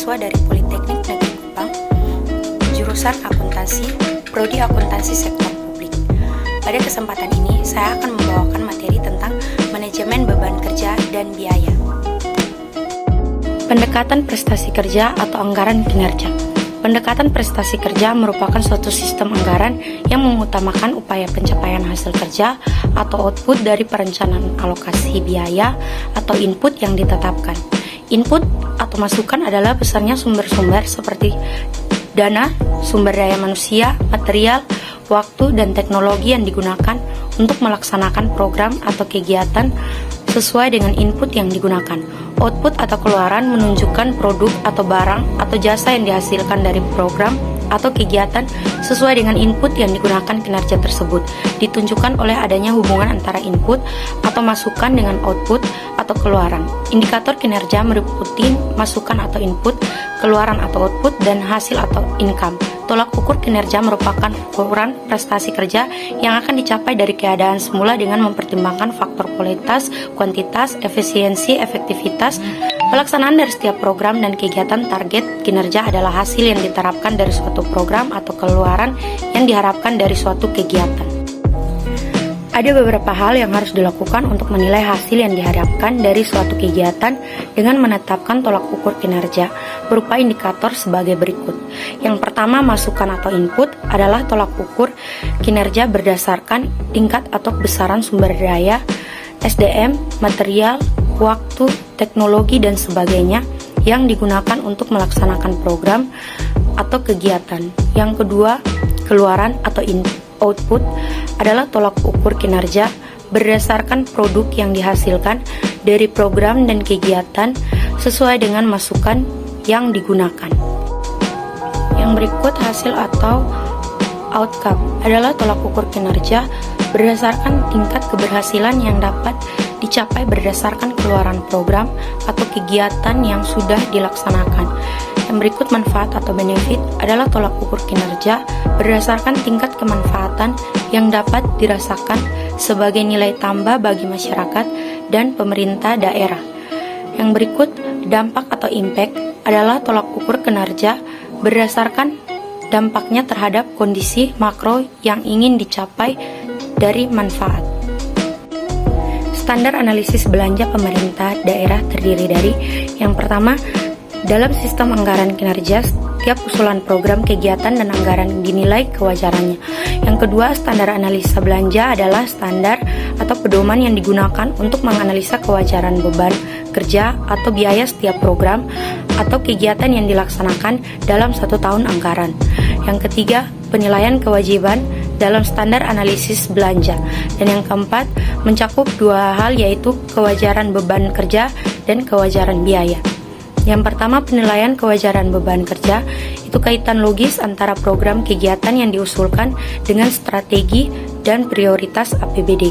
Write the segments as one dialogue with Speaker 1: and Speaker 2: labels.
Speaker 1: mahasiswa dari Politeknik Negeri Kupang, jurusan akuntansi, prodi akuntansi sektor publik. Pada kesempatan ini, saya akan membawakan materi tentang manajemen beban kerja dan biaya. Pendekatan prestasi kerja atau anggaran kinerja. Pendekatan prestasi kerja merupakan suatu sistem anggaran yang mengutamakan upaya pencapaian hasil kerja atau output dari perencanaan alokasi biaya atau input yang ditetapkan. Input atau masukan adalah besarnya sumber-sumber seperti dana, sumber daya manusia, material, waktu, dan teknologi yang digunakan untuk melaksanakan program atau kegiatan sesuai dengan input yang digunakan. Output atau keluaran menunjukkan produk atau barang atau jasa yang dihasilkan dari program atau kegiatan sesuai dengan input yang digunakan. Kinerja tersebut ditunjukkan oleh adanya hubungan antara input atau masukan dengan output atau keluaran. Indikator kinerja meliputi masukan atau input, keluaran atau output, dan hasil atau income. Tolak ukur kinerja merupakan ukuran prestasi kerja yang akan dicapai dari keadaan semula dengan mempertimbangkan faktor kualitas, kuantitas, efisiensi, efektivitas. Pelaksanaan dari setiap program dan kegiatan. Target kinerja adalah hasil yang diterapkan dari suatu program atau keluaran yang diharapkan dari suatu kegiatan. Ada beberapa hal yang harus dilakukan untuk menilai hasil yang diharapkan dari suatu kegiatan dengan menetapkan tolak ukur kinerja berupa indikator sebagai berikut. Yang pertama, masukan atau input adalah tolak ukur kinerja berdasarkan tingkat atau besaran sumber daya, SDM, material, waktu, teknologi, dan sebagainya yang digunakan untuk melaksanakan program atau kegiatan. Yang kedua, keluaran atau output adalah tolak ukur kinerja berdasarkan produk yang dihasilkan dari program dan kegiatan sesuai dengan masukan yang digunakan. Yang berikut, hasil atau outcome adalah tolak ukur kinerja berdasarkan tingkat keberhasilan yang dapat dicapai berdasarkan keluaran program atau kegiatan yang sudah dilaksanakan. Yang berikut, manfaat atau benefit adalah tolak ukur kinerja berdasarkan tingkat kemanfaatan yang dapat dirasakan sebagai nilai tambah bagi masyarakat dan pemerintah daerah. Yang berikut, dampak atau impact adalah tolak ukur kinerja berdasarkan dampaknya terhadap kondisi makro yang ingin dicapai dari manfaat. Standar analisis belanja pemerintah daerah terdiri dari: yang pertama, dalam sistem anggaran kinerja, setiap usulan program, kegiatan, dan anggaran dinilai kewajarannya. Yang kedua, standar analisa belanja adalah standar atau pedoman yang digunakan untuk menganalisa kewajaran beban kerja atau biaya setiap program atau kegiatan yang dilaksanakan dalam satu tahun anggaran. Yang ketiga, penilaian kewajiban dalam standar analisis belanja. Dan yang keempat, mencakup dua hal, yaitu kewajaran beban kerja dan kewajaran biaya. Yang pertama, penilaian kewajaran beban kerja itu kaitan logis antara program kegiatan yang diusulkan dengan strategi dan prioritas APBD.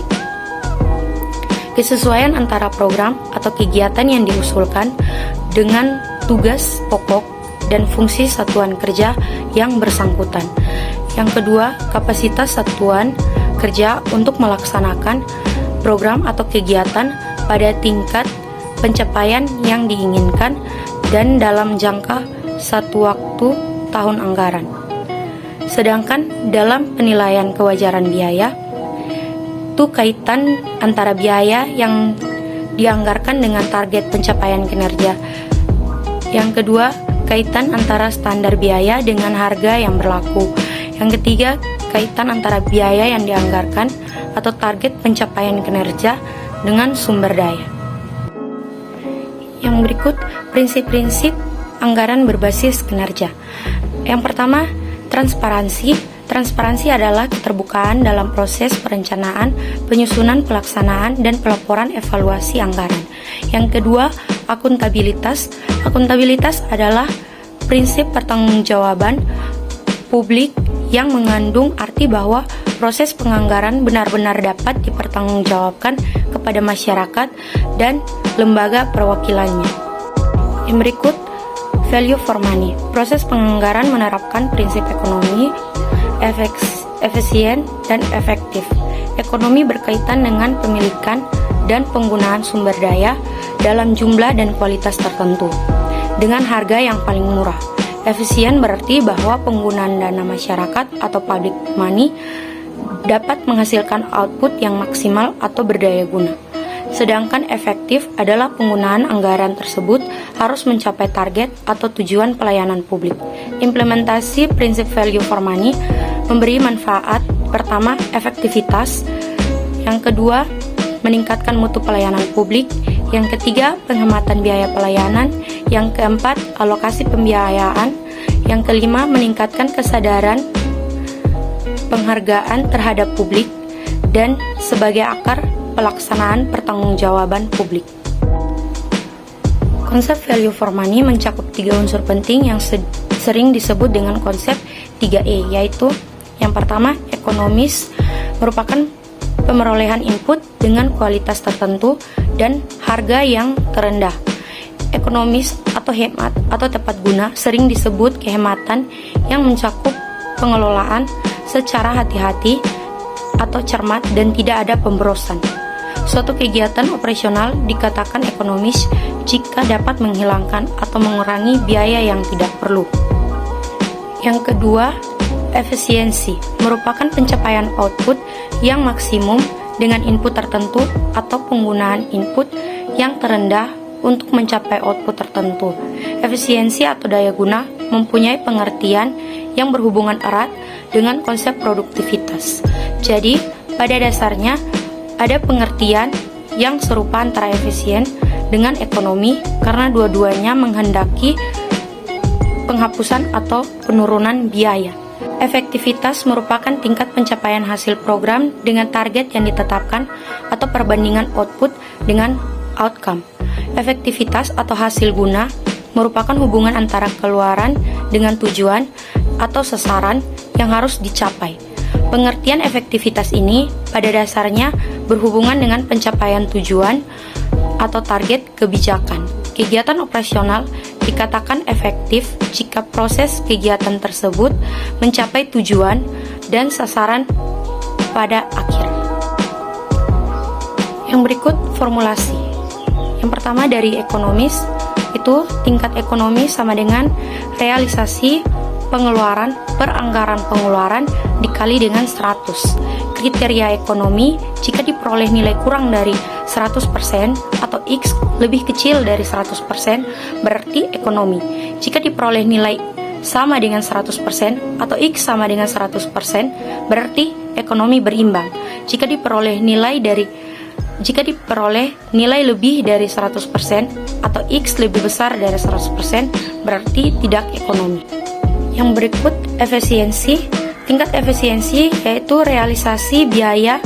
Speaker 1: Kesesuaian antara program atau kegiatan yang diusulkan dengan tugas pokok dan fungsi satuan kerja yang bersangkutan. Yang kedua, kapasitas satuan kerja untuk melaksanakan program atau kegiatan pada tingkat pencapaian yang diinginkan dan dalam jangka satu waktu tahun anggaran. Sedangkan dalam penilaian kewajaran biaya, itu kaitan antara biaya yang dianggarkan dengan target pencapaian kinerja. Yang kedua, kaitan antara standar biaya dengan harga yang berlaku. Yang ketiga, kaitan antara biaya yang dianggarkan atau target pencapaian kinerja dengan sumber daya. Yang berikut, prinsip-prinsip anggaran berbasis kinerja. Yang pertama, transparansi. Transparansi adalah keterbukaan dalam proses perencanaan, penyusunan, pelaksanaan, dan pelaporan evaluasi anggaran. Yang kedua, akuntabilitas. Akuntabilitas adalah prinsip pertanggungjawaban publik yang mengandung arti bahwa proses penganggaran benar-benar dapat dipertanggungjawabkan kepada masyarakat dan lembaga perwakilannya. Yang berikut, value for money. Proses penganggaran menerapkan prinsip ekonomi, efisien, dan efektif. Ekonomi berkaitan dengan pemilikan dan penggunaan sumber daya dalam jumlah dan kualitas tertentu. dengan harga yang paling murah. Efisien berarti bahwa penggunaan dana masyarakat atau public money dapat menghasilkan output yang maksimal atau berdaya guna. Sedangkan efektif adalah penggunaan anggaran tersebut harus mencapai target atau tujuan pelayanan publik. Implementasi prinsip value for money memberi manfaat pertama, efektivitas, yang kedua, meningkatkan mutu pelayanan publik, yang ketiga, penghematan biaya pelayanan, yang keempat, alokasi pembiayaan, yang kelima, meningkatkan kesadaran penghargaan terhadap publik, dan sebagai akar pelaksanaan pertanggungjawaban publik. Konsep value for money mencakup 3 unsur penting yang sering disebut dengan konsep 3E, yaitu yang pertama, ekonomis, merupakan pemerolehan input dengan kualitas tertentu dan harga yang terendah. Ekonomis atau hemat atau tepat guna sering disebut kehematan yang mencakup pengelolaan secara hati-hati atau cermat dan tidak ada pemborosan. Suatu kegiatan operasional dikatakan ekonomis jika dapat menghilangkan atau mengurangi biaya yang tidak perlu. Yang kedua, efisiensi merupakan pencapaian output yang maksimum dengan input tertentu atau penggunaan input yang terendah untuk mencapai output tertentu. Efisiensi atau daya guna mempunyai pengertian yang berhubungan erat dengan konsep produktivitas. Jadi, pada dasarnya ada pengertian yang serupa antara efisien dengan ekonomi karena dua-duanya menghendaki penghapusan atau penurunan biaya. Efektivitas merupakan tingkat pencapaian hasil program dengan target yang ditetapkan atau perbandingan output dengan outcome. Efektivitas atau hasil guna merupakan hubungan antara keluaran dengan tujuan atau sasaran yang harus dicapai. Pengertian efektivitas ini pada dasarnya berhubungan dengan pencapaian tujuan atau target kebijakan. Kegiatan operasional dikatakan efektif jika proses kegiatan tersebut mencapai tujuan dan sasaran pada akhir. Yang berikut formulasi. Yang pertama dari ekonomis, itu tingkat ekonomi sama dengan realisasi pengeluaran per anggaran pengeluaran dikali dengan 100. Kriteria ekonomi jika diperoleh nilai kurang dari 100% atau X lebih kecil dari 100% berarti ekonomi. Jika diperoleh nilai sama dengan 100% atau X sama dengan 100% berarti ekonomi berimbang. Jika diperoleh nilai lebih dari 100% atau X lebih besar dari 100% berarti tidak ekonomi. Yang berikut efisiensi. Tingkat efisiensi yaitu realisasi biaya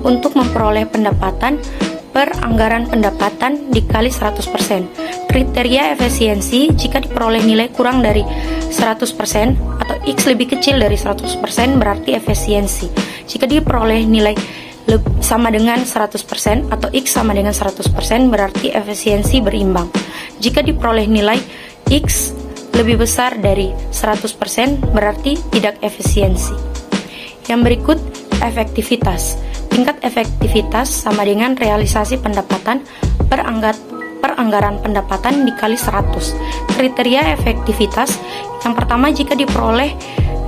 Speaker 1: untuk memperoleh pendapatan per anggaran pendapatan dikali 100%. Kriteria efisiensi jika diperoleh nilai kurang dari 100% atau X lebih kecil dari 100% berarti efisiensi. Jika diperoleh nilai sama dengan 100% atau X sama dengan 100% berarti efisiensi berimbang. Jika diperoleh nilai X lebih besar dari 100% berarti tidak efisiensi. Yang berikut efektivitas. Tingkat efektivitas sama dengan realisasi pendapatan per anggaran pendapatan dikali 100. Kriteria efektivitas yang pertama jika diperoleh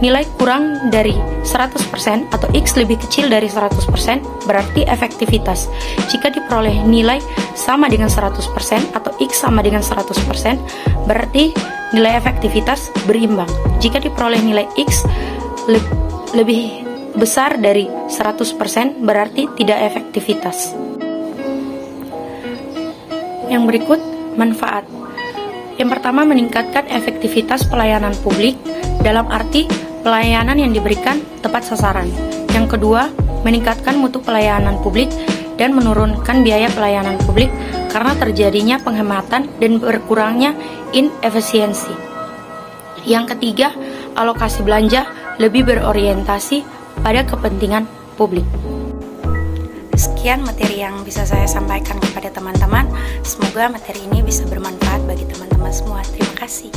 Speaker 1: nilai kurang dari 100% atau X lebih kecil dari 100% berarti efektivitas. Jika diperoleh nilai sama dengan 100% atau X sama dengan 100% berarti nilai efektivitas berimbang. Jika diperoleh nilai X lebih besar dari 100% berarti tidak efektivitas. Yang berikut manfaat. Yang pertama meningkatkan efektivitas pelayanan publik dalam arti pelayanan yang diberikan tepat sasaran. Yang kedua, meningkatkan mutu pelayanan publik dan menurunkan biaya pelayanan publik karena terjadinya penghematan dan berkurangnya inefisiensi. Yang ketiga, alokasi belanja lebih berorientasi pada kepentingan publik. Sekian materi yang bisa saya sampaikan kepada teman-teman. Semoga materi ini bisa bermanfaat bagi teman-teman semua. Terima kasih.